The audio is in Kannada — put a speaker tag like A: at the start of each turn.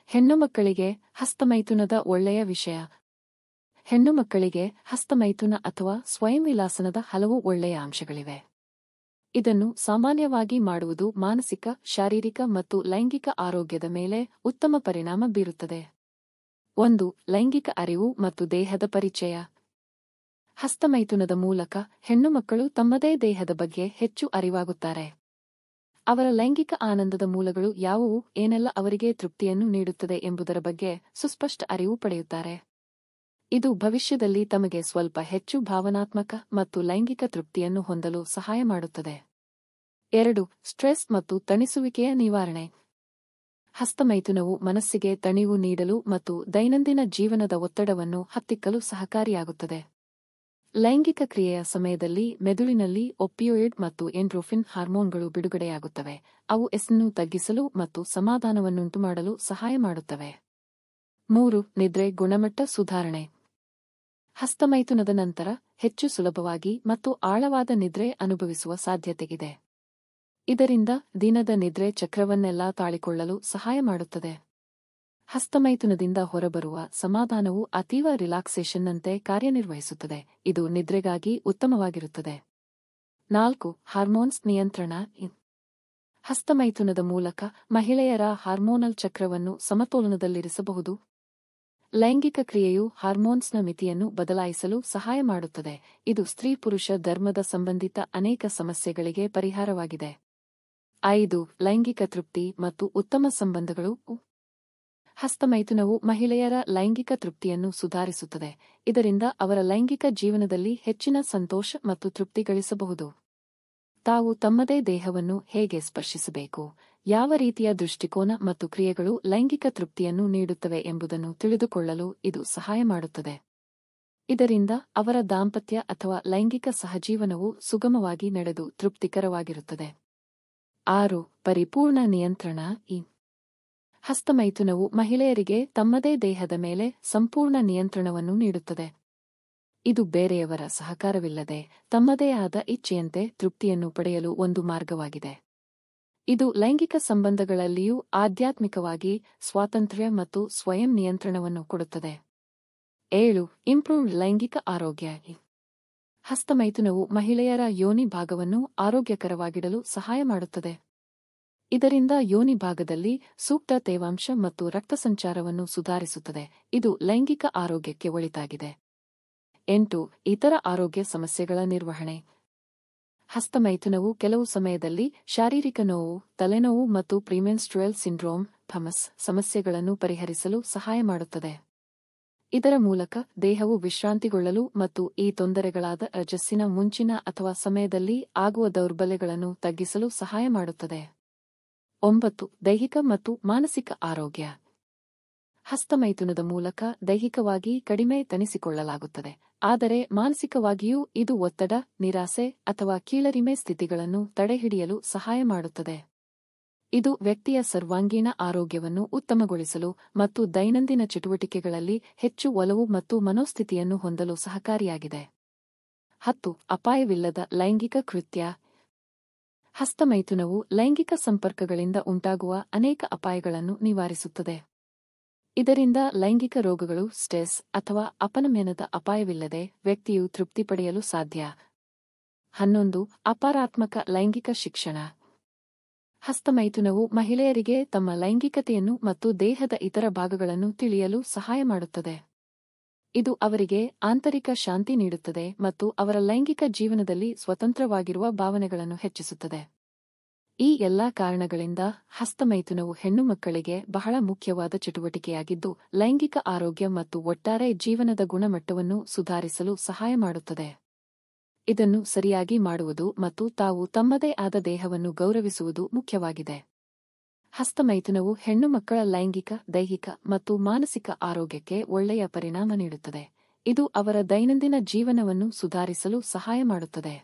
A: ಹೆಣ್ಣುಮಕ್ಕಳಿಗೆ ಹಸ್ತಮೈಥುನದ ಒಳ್ಳೆಯ ವಿಷಯ. ಹೆಣ್ಣುಮಕ್ಕಳಿಗೆ ಹಸ್ತಮೈಥುನ ಅಥವಾ ಸ್ವಯಂ ವಿಲಾಸನದ ಹಲವು ಒಳ್ಳೆಯ ಅಂಶಗಳಿವೆ. ಇದನ್ನು ಸಾಮಾನ್ಯವಾಗಿ ಮಾಡುವುದು ಮಾನಸಿಕ, ಶಾರೀರಿಕ ಮತ್ತು ಲೈಂಗಿಕ ಆರೋಗ್ಯದ ಮೇಲೆ ಉತ್ತಮ ಪರಿಣಾಮ ಬೀರುತ್ತದೆ. 1. ಲೈಂಗಿಕ ಅರಿವು ಮತ್ತು ದೇಹದ ಪರಿಚಯ. ಹಸ್ತಮೈಥುನದ ಮೂಲಕ ಹೆಣ್ಣುಮಕ್ಕಳು ತಮ್ಮದೇ ದೇಹದ ಬಗ್ಗೆ ಹೆಚ್ಚು ಅರಿವಾಗುತ್ತಾರೆ. ಅವರ ಲೈಂಗಿಕ ಆನಂದದ ಮೂಲಗಳು ಯಾವುವು, ಏನೆಲ್ಲ ಅವರಿಗೆ ತೃಪ್ತಿಯನ್ನು ನೀಡುತ್ತದೆ ಎಂಬುದರ ಬಗ್ಗೆ ಸುಸ್ಪಷ್ಟ ಅರಿವು ಪಡೆಯುತ್ತಾರೆ. ಇದು ಭವಿಷ್ಯದಲ್ಲಿ ತಮಗೆ ಸ್ವಲ್ಪ ಹೆಚ್ಚು ಭಾವನಾತ್ಮಕ ಮತ್ತು ಲೈಂಗಿಕ ತೃಪ್ತಿಯನ್ನು ಹೊಂದಲು ಸಹಾಯ ಮಾಡುತ್ತದೆ. 2. ಸ್ಟ್ರೆಸ್ ಮತ್ತು ತಣಿಸುವಿಕೆಯ ನಿವಾರಣೆ. ಹಸ್ತಮೈಥುನವು ಮನಸ್ಸಿಗೆ ತಣಿವು ನೀಡಲು ಮತ್ತು ದೈನಂದಿನ ಜೀವನದ ಒತ್ತಡವನ್ನು ಹತ್ತಿಕ್ಕಲು ಸಹಕಾರಿಯಾಗುತ್ತದೆ. ಲೈಂಗಿಕ ಕ್ರಿಯೆಯ ಸಮಯದಲ್ಲಿ ಮೆದುಳಿನಲ್ಲಿ ಒಪಿಯೋಯಿಡ್ ಮತ್ತು ಎಂಡ್ರೋಫಿನ್ ಹಾರ್ಮೋನ್ಗಳು ಬಿಡುಗಡೆಯಾಗುತ್ತವೆ. ಅವು ಸ್ಟ್ರೆಸ್‌ನ್ನು ತಗ್ಗಿಸಲು ಮತ್ತು ಸಮಾಧಾನವನ್ನುಂಟುಮಾಡಲು ಸಹಾಯ ಮಾಡುತ್ತವೆ. 3. ನಿದ್ರೆ ಗುಣಮಟ್ಟ ಸುಧಾರಣೆ. ಹಸ್ತಮೈಥುನದ ನಂತರ ಹೆಚ್ಚು ಸುಲಭವಾಗಿ ಮತ್ತು ಆಳವಾದ ನಿದ್ರೆ ಅನುಭವಿಸುವ ಸಾಧ್ಯತೆಯಿದೆ. ಇದರಿಂದ ದಿನದ ನಿದ್ರೆ ಚಕ್ರವನ್ನೆಲ್ಲ ತಾಳಿಕೊಳ್ಳಲು ಸಹಾಯ ಮಾಡುತ್ತದೆ. ಹಸ್ತಮೈಥುನದಿಂದ ಹೊರಬರುವ ಸಮಾಧಾನವು ಅತೀವ ರಿಲ್ಯಾಕ್ಸೇಷನ್ನಂತೆ ಕಾರ್ಯನಿರ್ವಹಿಸುತ್ತದೆ. ಇದು ನಿದ್ರೆಗಾಗಿ ಉತ್ತಮವಾಗಿರುತ್ತದೆ. 4. ಹಾರ್ಮೋನ್ಸ್ ನಿಯಂತ್ರಣ. ಹಸ್ತಮೈಥುನದ ಮೂಲಕ ಮಹಿಳೆಯರ ಹಾರ್ಮೋನಲ್ ಚಕ್ರವನ್ನು ಸಮತೋಲನದಲ್ಲಿರಿಸಬಹುದು. ಲೈಂಗಿಕ ಕ್ರಿಯೆಯು ಹಾರ್ಮೋನ್ಸ್ನ ಮಿತಿಯನ್ನು ಬದಲಾಯಿಸಲು ಸಹಾಯ ಮಾಡುತ್ತದೆ. ಇದು ಸ್ತ್ರೀ-ಪುರುಷ ಧರ್ಮದ ಸಂಬಂಧಿತ ಅನೇಕ ಸಮಸ್ಯೆಗಳಿಗೆ ಪರಿಹಾರವಾಗಿದೆ. 5. ಲೈಂಗಿಕ ತೃಪ್ತಿ ಮತ್ತು ಉತ್ತಮ ಸಂಬಂಧಗಳು. ಹಸ್ತಮೈಥುನವು ಮಹಿಳೆಯರ ಲೈಂಗಿಕ ತೃಪ್ತಿಯನ್ನು ಸುಧಾರಿಸುತ್ತದೆ. ಇದರಿಂದ ಅವರ ಲೈಂಗಿಕ ಜೀವನದಲ್ಲಿ ಹೆಚ್ಚಿನ ಸಂತೋಷ ಮತ್ತು ತೃಪ್ತಿ ಗಳಿಸಬಹುದು. ತಾವು ತಮ್ಮದೇ ದೇಹವನ್ನು ಹೇಗೆ ಸ್ಪರ್ಶಿಸಬೇಕು, ಯಾವ ರೀತಿಯ ದೃಷ್ಟಿಕೋನ ಮತ್ತು ಕ್ರಿಯೆಗಳು ಲೈಂಗಿಕ ತೃಪ್ತಿಯನ್ನು ನೀಡುತ್ತವೆ ಎಂಬುದನ್ನು ತಿಳಿದುಕೊಳ್ಳಲು ಇದು ಸಹಾಯ ಮಾಡುತ್ತದೆ. ಇದರಿಂದ ಅವರ ದಾಂಪತ್ಯ ಅಥವಾ ಲೈಂಗಿಕ ಸಹಜೀವನವು ಸುಗಮವಾಗಿ ನಡೆದು ತೃಪ್ತಿಕರವಾಗಿರುತ್ತದೆ. 6. ಪರಿಪೂರ್ಣ ನಿಯಂತ್ರಣ. ಹಸ್ತಮೈಥುನವು ಮಹಿಳೆಯರಿಗೆ ತಮ್ಮದೇ ದೇಹದ ಮೇಲೆ ಸಂಪೂರ್ಣ ನಿಯಂತ್ರಣವನ್ನು ನೀಡುತ್ತದೆ. ಇದು ಬೇರೆಯವರ ಸಹಕಾರವಿಲ್ಲದೆ ತಮ್ಮದೇ ಆದ ಇಚ್ಛೆಯಂತೆ ತೃಪ್ತಿಯನ್ನು ಪಡೆಯಲು ಒಂದು ಮಾರ್ಗವಾಗಿದೆ. ಇದು ಲೈಂಗಿಕ ಸಂಬಂಧಗಳಲ್ಲಿಯೂ ಆಧ್ಯಾತ್ಮಿಕವಾಗಿ ಸ್ವಾತಂತ್ರ್ಯ ಮತ್ತು ಸ್ವಯಂ ನಿಯಂತ್ರಣವನ್ನು ಕೊಡುತ್ತದೆ. 7. ಇಂಪ್ರೂವ್ಡ್ ಲೈಂಗಿಕ ಆರೋಗ್ಯ. ಹಸ್ತಮೈಥುನವು ಮಹಿಳೆಯರ ಯೋನಿ ಭಾಗವನ್ನು ಆರೋಗ್ಯಕರವಾಗಿಡಲು ಸಹಾಯ ಮಾಡುತ್ತದೆ. ಇದರಿಂದ ಯೋನಿ ಭಾಗದಲ್ಲಿ ಸೂಕ್ತ ತೇವಾಂಶ ಮತ್ತು ರಕ್ತಸಂಚಾರವನ್ನು ಸುಧಾರಿಸುತ್ತದೆ. ಇದು ಲೈಂಗಿಕ ಆರೋಗ್ಯಕ್ಕೆ ಒಳಿತಾಗಿದೆ. 8. ಇತರ ಆರೋಗ್ಯ ಸಮಸ್ಯೆಗಳ ನಿರ್ವಹಣೆ. ಹಸ್ತಮೈಥುನವು ಕೆಲವು ಸಮಯದಲ್ಲಿ ಶಾರೀರಿಕ ನೋವು, ತಲೆನೋವು ಮತ್ತು ಪ್ರಿಮೆನ್ಸ್ಟ್ರುಯಲ್ ಸಿಂಡ್ರೋಮ್ (PMS) ಸಮಸ್ಯೆಗಳನ್ನು ಪರಿಹರಿಸಲು ಸಹಾಯ ಮಾಡುತ್ತದೆ. ಇದರ ಮೂಲಕ ದೇಹವು ವಿಶ್ರಾಂತಿಗೊಳ್ಳಲು ಮತ್ತು ಈ ತೊಂದರೆಗಳಾದ ರಜಸ್ಸಿನ ಮುಂಚಿನ ಅಥವಾ ಸಮಯದಲ್ಲಿ ಆಗುವ ದೌರ್ಬಲ್ಯಗಳನ್ನು ತಗ್ಗಿಸಲು ಸಹಾಯ ಮಾಡುತ್ತದೆ. 9. ದೈಹಿಕ ಮತ್ತು ಮಾನಸಿಕ ಆರೋಗ್ಯ. ಹಸ್ತಮೈಥುನದ ಮೂಲಕ ದೈಹಿಕವಾಗಿ ಕಡಿಮೆ ತಣಿಸಿಕೊಳ್ಳಲಾಗುತ್ತದೆ, ಆದರೆ ಮಾನಸಿಕವಾಗಿಯೂ ಇದು ಒತ್ತಡ, ನಿರಾಸೆ ಅಥವಾ ಕೀಳರಿಮೆ ಸ್ಥಿತಿಗಳನ್ನು ತಡೆಹಿಡಿಯಲು ಸಹಾಯ ಮಾಡುತ್ತದೆ. ಇದು ವ್ಯಕ್ತಿಯ ಸರ್ವಾಂಗೀಣ ಆರೋಗ್ಯವನ್ನು ಉತ್ತಮಗೊಳಿಸಲು ಮತ್ತು ದೈನಂದಿನ ಚಟುವಟಿಕೆಗಳಲ್ಲಿ ಹೆಚ್ಚು ಒಲವು ಮತ್ತು ಮನೋಸ್ಥಿತಿಯನ್ನು ಹೊಂದಲು ಸಹಕಾರಿಯಾಗಿದೆ. 10. ಅಪಾಯವಿಲ್ಲದ ಲೈಂಗಿಕ ಕೃತ್ಯ. ಹಸ್ತಮೈಥುನವು ಲೈಂಗಿಕ ಸಂಪರ್ಕಗಳಿಂದ ಉಂಟಾಗುವ ಅನೇಕ ಅಪಾಯಗಳನ್ನು ನಿವಾರಿಸುತ್ತದೆ. ಇದರಿಂದ ಲೈಂಗಿಕ ರೋಗಗಳು, ಸ್ಟ್ರೆಸ್ ಅಥವಾ ಅಪನಮನದ ಅಪಾಯವಿಲ್ಲದೆ ವ್ಯಕ್ತಿಯು ತೃಪ್ತಿ ಪಡೆಯಲು ಸಾಧ್ಯ. 11. ಅಪಾರಾತ್ಮಕ ಲೈಂಗಿಕ ಶಿಕ್ಷಣ. ಹಸ್ತಮೈಥುನವು ಮಹಿಳೆಯರಿಗೆ ತಮ್ಮ ಲೈಂಗಿಕತೆಯನ್ನು ಮತ್ತು ದೇಹದ ಇತರ ಭಾಗಗಳನ್ನು ತಿಳಿಯಲು ಸಹಾಯ ಮಾಡುತ್ತದೆ. ಇದು ಅವರಿಗೆ ಆಂತರಿಕ ಶಾಂತಿ ನೀಡುತ್ತದೆ ಮತ್ತು ಅವರ ಲೈಂಗಿಕ ಜೀವನದಲ್ಲಿ ಸ್ವತಂತ್ರವಾಗಿರುವ ಭಾವನೆಗಳನ್ನು ಹೆಚ್ಚಿಸುತ್ತದೆ. ಈ ಎಲ್ಲಾ ಕಾರಣಗಳಿಂದ ಹಸ್ತಮೈಥುನವು ಹೆಣ್ಣುಮಕ್ಕಳಿಗೆ ಬಹಳ ಮುಖ್ಯವಾದ ಚಟುವಟಿಕೆಯಾಗಿದ್ದು, ಲೈಂಗಿಕ ಆರೋಗ್ಯ ಮತ್ತು ಒಟ್ಟಾರೆ ಜೀವನದ ಗುಣಮಟ್ಟವನ್ನು ಸುಧಾರಿಸಲು ಸಹಾಯ ಮಾಡುತ್ತದೆ. ಇದನ್ನು ಸರಿಯಾಗಿ ಮಾಡುವುದು ಮತ್ತು ತಾವು ತಮ್ಮದೇ ಆದ ದೇಹವನ್ನು ಗೌರವಿಸುವುದು ಮುಖ್ಯವಾಗಿದೆ. ಹಸ್ತಮೈಥುನವು ಹೆಣ್ಣುಮಕ್ಕಳ ಲೈಂಗಿಕ, ದೈಹಿಕ ಮತ್ತು ಮಾನಸಿಕ ಆರೋಗ್ಯಕ್ಕೆ ಒಳ್ಳೆಯ ಪರಿಣಾಮ ನೀಡುತ್ತದೆ. ಇದು ಅವರ ದೈನಂದಿನ ಜೀವನವನ್ನು ಸುಧಾರಿಸಲು ಸಹಾಯ ಮಾಡುತ್ತದೆ.